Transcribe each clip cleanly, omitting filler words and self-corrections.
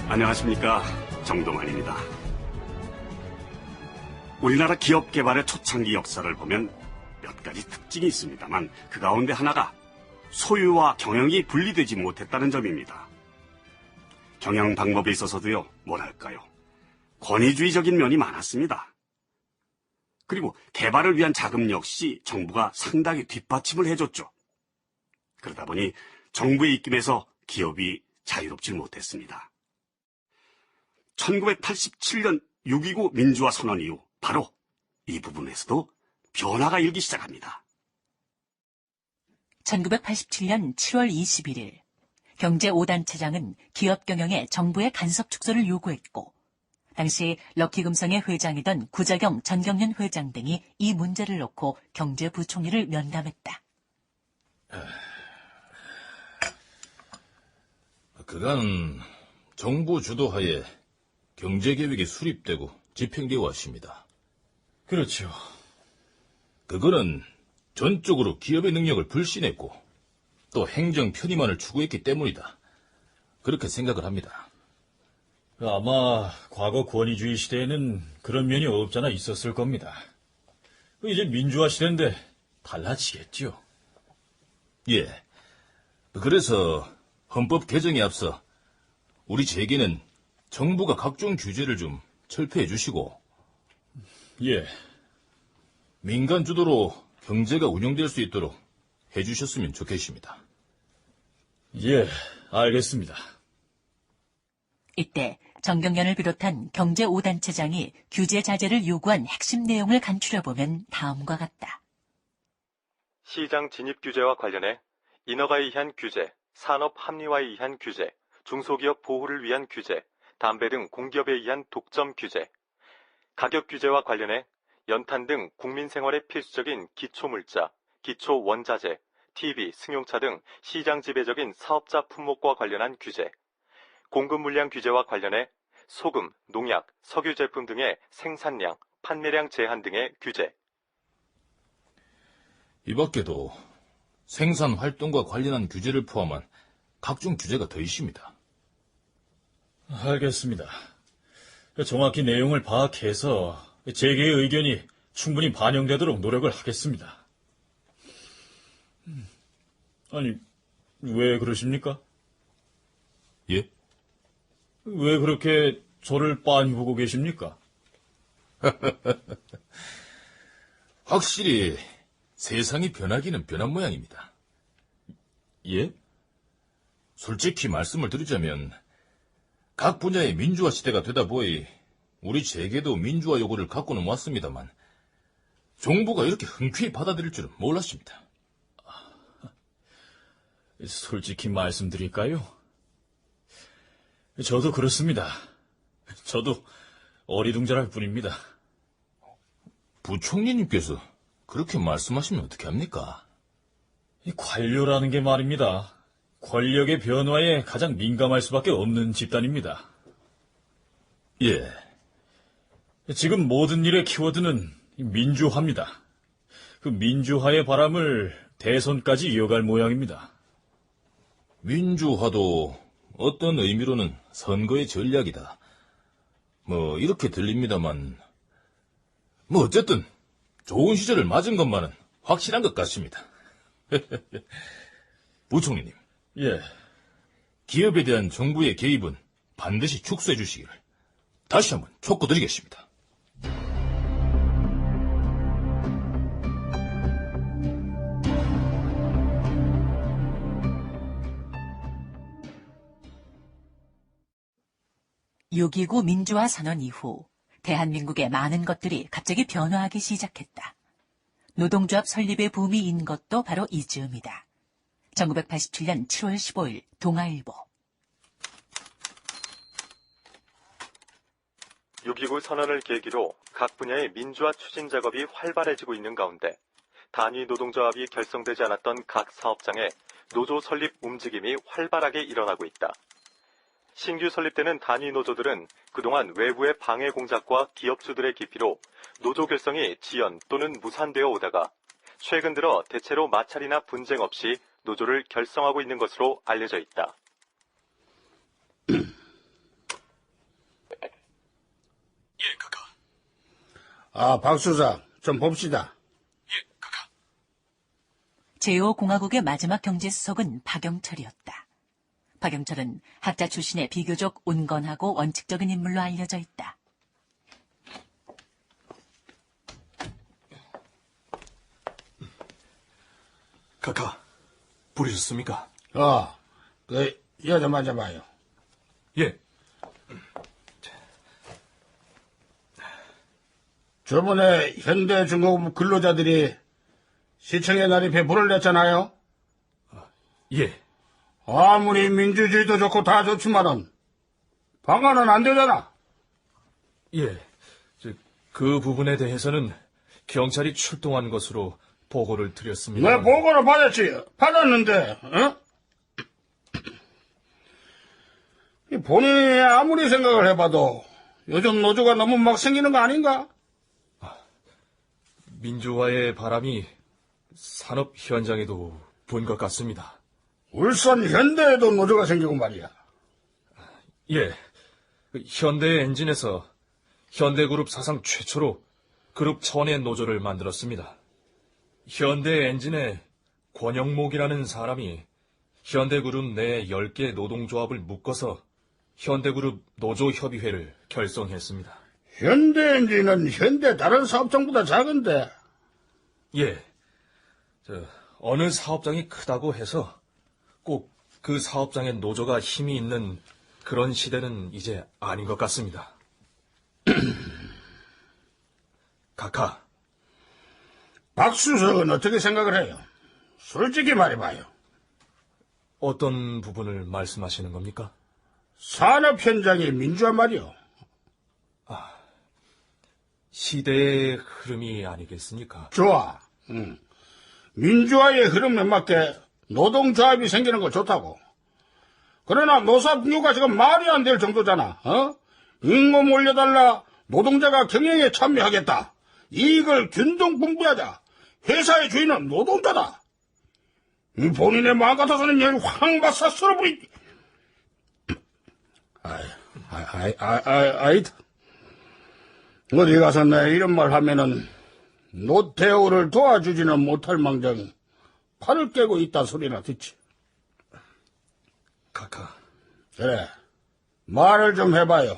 안녕하십니까, 정동환입니다. 우리나라 기업 개발의 초창기 역사를 보면 몇 가지 특징이 있습니다만 그 가운데 하나가 소유와 경영이 분리되지 못했다는 점입니다. 경영 방법에 있어서도요, 뭐랄까요, 권위주의적인 면이 많았습니다. 그리고 개발을 위한 자금 역시 정부가 상당히 뒷받침을 해줬죠. 그러다 보니 정부의 입김에서 기업이 자유롭지 못했습니다. 1987년 6.29 민주화 선언 이후 바로 이 부분에서도 변화가 일기 시작합니다. 1987년 7월 21일 경제 5단체장은 기업 경영에 정부의 간섭 축소를 요구했고 당시 럭키금성의 회장이던 구자경 전경련 회장 등이 이 문제를 놓고 경제부총리를 면담했다. 그간 정부 주도하에 경제계획이 수립되고 집행되어 왔습니다. 그렇죠. 그거는 전적으로 기업의 능력을 불신했고 또 행정 편의만을 추구했기 때문이다. 그렇게 생각을 합니다. 아마 과거 권위주의 시대에는 그런 면이 없잖아 있었을 겁니다. 이제 민주화 시대인데 달라지겠죠. 예. 그래서 헌법 개정에 앞서 우리 재계는 정부가 각종 규제를 좀 철폐해 주시고 예. 민간 주도로 경제가 운영될 수 있도록 해주셨으면 좋겠습니다. 예, 알겠습니다. 이때 전경련을 비롯한 경제 5단체장이 규제 자제를 요구한 핵심 내용을 간추려보면 다음과 같다. 시장 진입 규제와 관련해 인허가에 의한 규제, 산업 합리화에 의한 규제, 중소기업 보호를 위한 규제, 담배 등 공기업에 의한 독점 규제, 가격 규제와 관련해 연탄 등 국민 생활에 필수적인 기초물자, 기초원자재, TV, 승용차 등 시장 지배적인 사업자 품목과 관련한 규제, 공급 물량 규제와 관련해 소금, 농약, 석유 제품 등의 생산량, 판매량 제한 등의 규제. 이 밖에도 생산 활동과 관련한 규제를 포함한 각종 규제가 더 있습니다. 알겠습니다. 정확히 내용을 파악해서 재계의 의견이 충분히 반영되도록 노력을 하겠습니다. 아니, 왜 그러십니까? 예? 왜 그렇게 저를 빤히 보고 계십니까? 확실히 세상이 변하기는 변한 모양입니다. 예? 솔직히 말씀을 드리자면 각 분야의 민주화 시대가 되다 보니 우리 재계도 민주화 요구를 갖고는 왔습니다만 정부가 이렇게 흔쾌히 받아들일 줄은 몰랐습니다. 솔직히 말씀드릴까요? 저도 그렇습니다. 저도 어리둥절할 뿐입니다. 부총리님께서 그렇게 말씀하시면 어떻게 합니까? 이 관료라는 게 말입니다. 권력의 변화에 가장 민감할 수밖에 없는 집단입니다. 예. 지금 모든 일의 키워드는 민주화입니다. 그 민주화의 바람을 대선까지 이어갈 모양입니다. 민주화도 어떤 의미로는 선거의 전략이다. 이렇게 들립니다만, 어쨌든 좋은 시절을 맞은 것만은 확실한 것 같습니다. 부총리님. 예. 기업에 대한 정부의 개입은 반드시 축소해 주시기를 다시 한번 촉구드리겠습니다. (6.29) 민주화 선언 이후 대한민국의 많은 것들이 갑자기 변화하기 시작했다. 노동조합 설립의 붐이 인 것도 바로 이즈음이다. 1987년 7월 15일 동아일보. 6.29 선언을 계기로 각 분야의 민주화 추진 작업이 활발해지고 있는 가운데 단위 노동조합이 결성되지 않았던 각 사업장에 노조 설립 움직임이 활발하게 일어나고 있다. 신규 설립되는 단위 노조들은 그동안 외부의 방해 공작과 기업주들의 기피로 노조 결성이 지연 또는 무산되어 오다가 최근 들어 대체로 마찰이나 분쟁 없이 노조를 결성하고 있는 것으로 알려져 있다. 박 수사, 좀 봅시다. 제5공화국의 마지막 경제수석은 박영철이었다. 박영철은 학자 출신의 비교적 온건하고 원칙적인 인물로 알려져 있다. 카카, 부르셨습니까? 그 여자 만져봐요. 예. 저번에 현대중공업 근로자들이 시청에 난입해 불을 냈잖아요. 예. 아무리 민주주의도 좋고 다 좋지만은 방안은 안 되잖아. 예. 그 부분에 대해서는 경찰이 출동한 것으로 보고를 드렸습니다. 내 보고를 받았는데, 어? 이 본인이 아무리 생각을 해봐도 요즘 노조가 너무 막 생기는 거 아닌가? 민주화의 바람이 산업 현장에도 분 것 같습니다. 울산 현대에도 노조가 생기고 말이야. 예. 현대 엔진에서 현대그룹 사상 최초로 그룹 차원의 노조를 만들었습니다. 현대 엔진의 권영목이라는 사람이 현대그룹 내 10개 노동조합을 묶어서 현대그룹 노조협의회를 결성했습니다. 현대엔진은 현대 다른 사업장보다 작은데. 예. 어느 사업장이 크다고 해서 꼭 그 사업장의 노조가 힘이 있는 그런 시대는 이제 아닌 것 같습니다. 카카. 박 수석은 어떻게 생각을 해요? 솔직히 말해봐요. 어떤 부분을 말씀하시는 겁니까? 산업 현장의 민주화 말이요. 시대의 흐름이 아니겠습니까? 좋아. 민주화의 흐름에 맞게 노동조합이 생기는 거 좋다고. 그러나 노사분유가 지금 말이 안 될 정도잖아. 임금 올려달라. 노동자가 경영에 참여하겠다. 이익을 균등분배하자. 회사의 주인은 노동자다. 본인의 마음 같아서는 여기 황바사 쓸어버리. 아이다. 어디 가서 내 이런 말 하면은 노태우를 도와주지는 못할 망정 팔을 깨고 있다 소리나 듣지. 카카. 그래, 말을 좀 해봐요.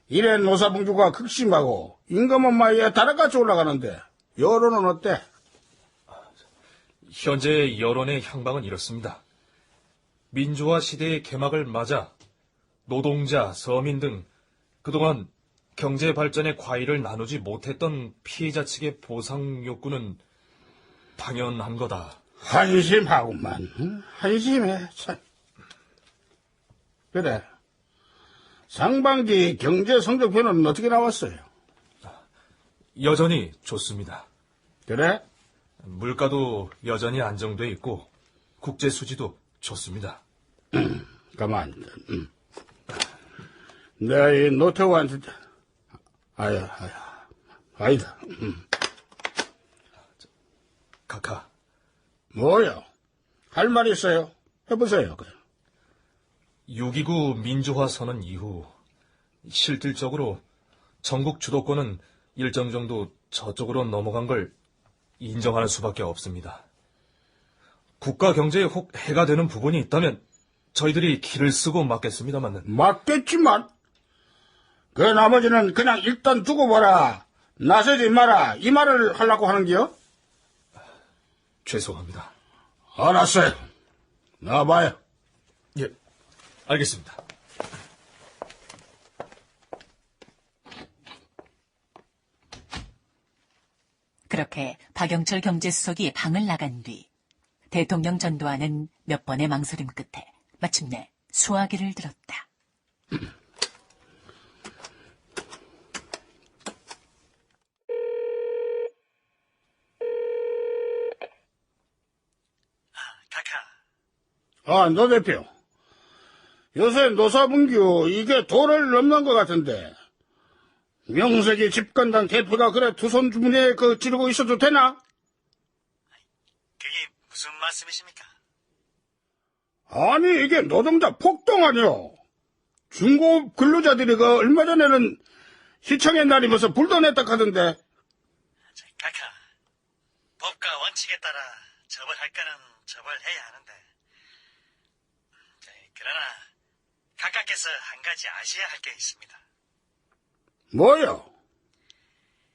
이래 노사분규가 극심하고 임금은 마이에 다락같이 올라가는데 여론은 어때? 현재 여론의 향방은 이렇습니다. 민주화 시대의 개막을 맞아 노동자, 서민 등 그동안 경제 발전의 과일을 나누지 못했던 피해자 측의 보상 욕구는 당연한 거다. 한심하구만. 한심해. 참. 그래. 상반기 경제 성적표는 어떻게 나왔어요? 여전히 좋습니다. 그래? 물가도 여전히 안정돼 있고 국제 수지도 좋습니다. 가만. 내가 이 노태우한테 아니다. 카카. 뭐요? 할 말 있어요? 해보세요. 6.29 민주화 선언 이후 실질적으로 전국 주도권은 일정 정도 저쪽으로 넘어간 걸 인정하는 수밖에 없습니다. 국가 경제에 혹 해가 되는 부분이 있다면 저희들이 길을 쓰고 막겠습니다만. 맞겠지만 그 나머지는 그냥 일단 두고 봐라. 나서지 마라. 이 말을 하려고 하는겨? 죄송합니다. 알았어요. 나와봐요. 예, 알겠습니다. 그렇게 박영철 경제수석이 방을 나간 뒤 대통령 전두환은 몇 번의 망설임 끝에 마침내 수화기를 들었다. 노 대표. 요새 노사분규 이게 도를 넘는 것 같은데 명색이 집권당 대표가 그래 두 손 주머니에 지르고 있어도 되나? 그게 무슨 말씀이십니까? 아니 이게 노동자 폭동 아니요. 중고급 근로자들이 얼마 전에는 시청에 다니면서 불도 냈다 하던데 법과 원칙에 따라 처벌할 거는 처벌해야 하는데, 그러나 각하께서 한 가지 아셔야 할 게 있습니다. 뭐요?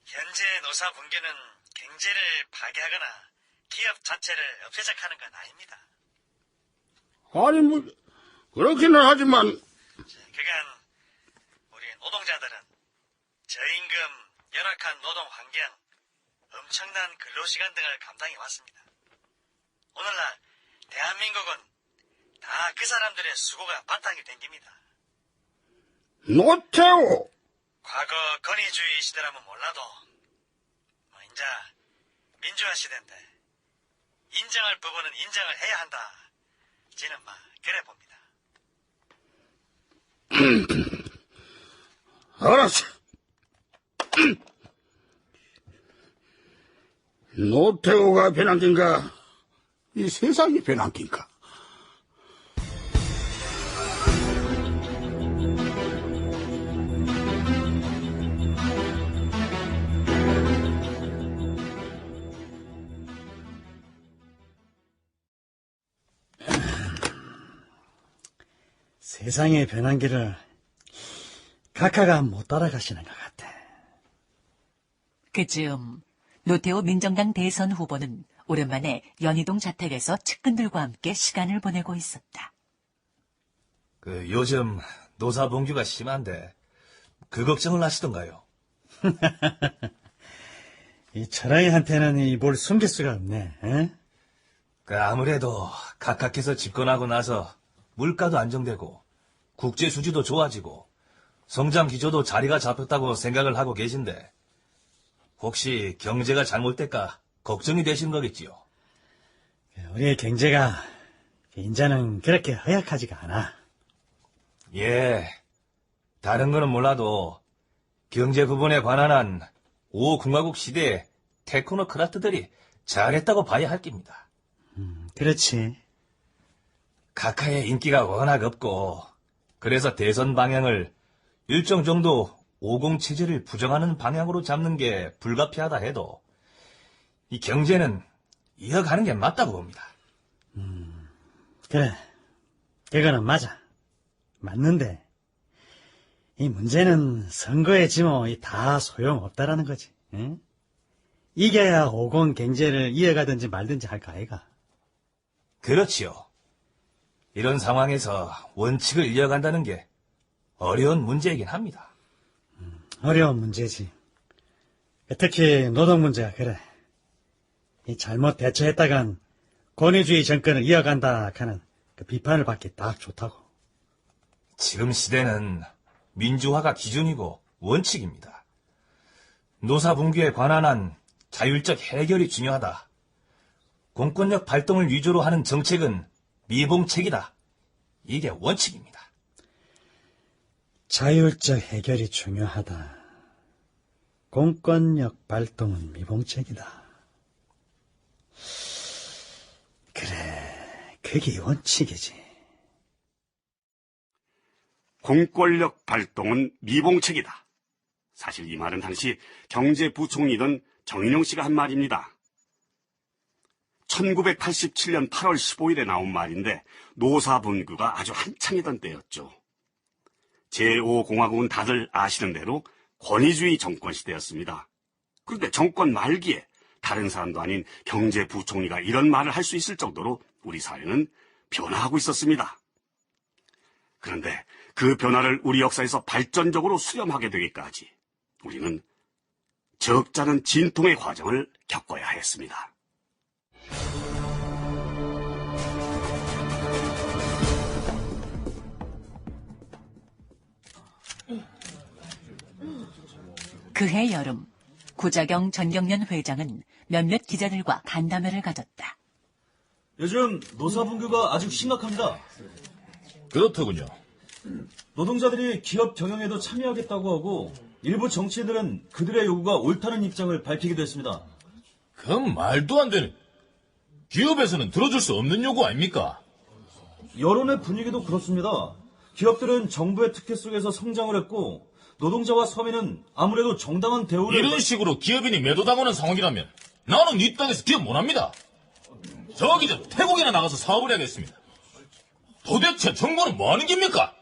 현재 노사 분규는 경제를 파괴하거나 기업 자체를 없애작하는 건 아닙니다. 아니, 뭐, 그렇기는 하지만, 그간 우리 노동자들은 저임금, 열악한 노동 환경, 엄청난 근로시간 등을 감당해 왔습니다. 오늘날 대한민국은 다 그 사람들의 수고가 바탕이 된 겁니다. 노태우! 과거 권위주의 시대라면 몰라도 인자 민주화 시대인데 인정할 부분은 인정을 해야 한다. 저는 그래 봅니다. 알았어. 노태우가 변한긴가? 이 세상이 변한긴가? 세상의 변한기를 각하가 못 따라가시는 것 같아. 그즈음 노태우 민정당 대선 후보는 오랜만에 연희동 자택에서 측근들과 함께 시간을 보내고 있었다. 요즘 노사분규가 심한데 그 걱정을 하시던가요? 이 철학이한테는 뭘 숨길 수가 없네. 에? 아무래도 각하께서 집권하고 나서 물가도 안정되고 국제 수지도 좋아지고 성장 기조도 자리가 잡혔다고 생각을 하고 계신데 혹시 경제가 잘못될까 걱정이 되신 거겠지요? 우리의 경제가 인자는 그렇게 허약하지가 않아. 예, 다른 거는 몰라도 경제 부분에 관한 한 5공화국 시대의 테크노크라트들이 잘했다고 봐야 할 깁니다. 그렇지. 각하의 인기가 워낙 없고 그래서 대선 방향을 일정 정도 50 체제를 부정하는 방향으로 잡는 게 불가피하다 해도 이 경제는 이어가는 게 맞다고 봅니다. 그래. 그거는 맞아. 맞는데 이 문제는 선거에 지면 다 소용없다라는 거지. 응? 이겨야 50 경제를 이어가든지 말든지 할 거 아이가. 그렇지요. 이런 상황에서 원칙을 이어간다는 게 어려운 문제이긴 합니다. 어려운 문제지. 특히 노동 문제가 그래. 이 잘못 대처했다간 권위주의 정권을 이어간다 하는 그 비판을 받기 딱 좋다고. 지금 시대는 민주화가 기준이고 원칙입니다. 노사분규에 관한 한 자율적 해결이 중요하다. 공권력 발동을 위주로 하는 정책은 미봉책이다. 이게 원칙입니다. 자율적 해결이 중요하다. 공권력 발동은 미봉책이다. 그래, 그게 원칙이지. 공권력 발동은 미봉책이다. 사실 이 말은 당시 경제부총리던 정인용 씨가 한 말입니다. 1987년 8월 15일에 나온 말인데 노사분규가 아주 한창이던 때였죠. 제5공화국은 다들 아시는 대로 권위주의 정권 시대였습니다. 그런데 정권 말기에 다른 사람도 아닌 경제부총리가 이런 말을 할 수 있을 정도로 우리 사회는 변화하고 있었습니다. 그런데 그 변화를 우리 역사에서 발전적으로 수렴하게 되기까지 우리는 적잖은 진통의 과정을 겪어야 했습니다. 그해 여름 구자경 전경련 회장은 몇몇 기자들과 간담회를 가졌다. 요즘 노사분규가 아주 심각합니다. 그렇더군요. 노동자들이 기업 경영에도 참여하겠다고 하고 일부 정치인들은 그들의 요구가 옳다는 입장을 밝히기도 했습니다. 그건 말도 안 되는. 기업에서는 들어줄 수 없는 요구 아닙니까? 여론의 분위기도 그렇습니다. 기업들은 정부의 특혜 속에서 성장을 했고 노동자와 서민은 아무래도 정당한 대우를 이런 식으로 기업인이 매도당하는 상황이라면 나는 이 땅에서 기업 못합니다. 저기 저 태국이나 나가서 사업을 해야겠습니다. 도대체 정부는 뭐 하는 겁니까?